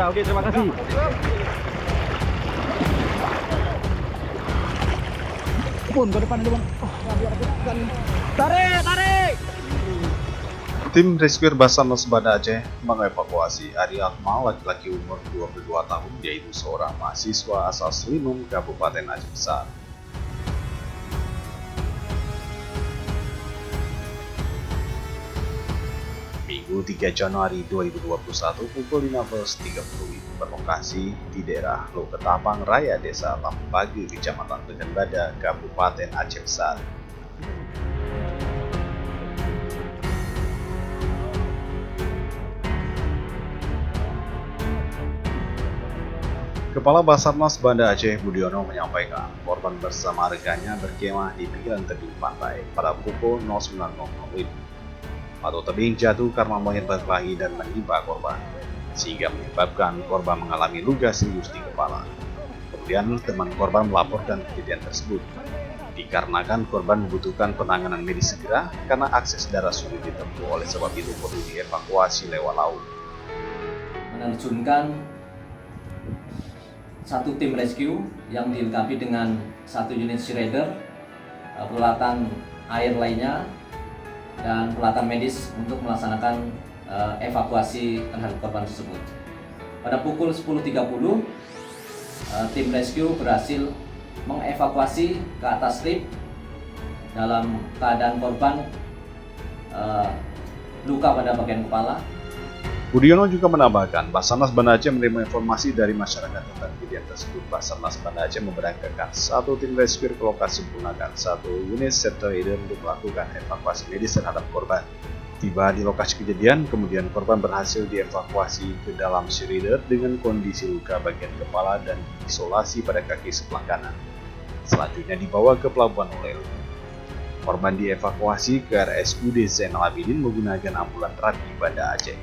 Ya, oke, terima kasih. Pun ke depan, Bang. Tarik, tarik. Tim rescue Basarnas Banda Aceh mengevakuasi Ari Akmal, laki-laki umur 22 tahun, yaitu seorang mahasiswa asal Selinum, Kabupaten Aceh Besar. Minggu 3 Januari 2021 pukul 15.30 berlokasi di daerah Loketapang Raya, Desa Lampage, Kecamatan Teganbada, Kabupaten Aceh Besar. Kepala Basarnas Banda Aceh Budiono menyampaikan korban bersama rekannya berkemah di pinggiran tebing pantai pada pukul 09.00 atau tebing jatuh karena monyet berkelahi dan menimpa korban, sehingga menyebabkan korban mengalami luka serius di kepala. Kemudian teman korban melaporkan kejadian tersebut, dikarenakan korban membutuhkan penanganan medis segera karena akses darat sulit ditempuh, oleh sebab itu perlu dievakuasi lewat laut. Menerjunkan satu tim rescue yang dilengkapi dengan satu unit shredder, peralatan air lainnya, dan peralatan medis untuk melaksanakan evakuasi terhadap korban tersebut. Pada pukul 10.30, tim rescue berhasil mengevakuasi ke atas lift dalam keadaan korban luka pada bagian kepala. Budiono juga menambahkan, Basarnas Banda Aceh menerima informasi dari masyarakat tentang kejadian tersebut. Basarnas Banda Aceh memberangkatkan satu tim rescue ke lokasi menggunakan satu unit shredder untuk melakukan evakuasi medis terhadap korban. Tiba di lokasi kejadian, kemudian korban berhasil dievakuasi ke dalam shredder dengan kondisi luka bagian kepala dan isolasi pada kaki sebelah kanan. Selanjutnya dibawa ke Pelabuhan Olel. Korban dievakuasi ke RSUD Zainal Abidin menggunakan ambulan Rapi Banda Aceh.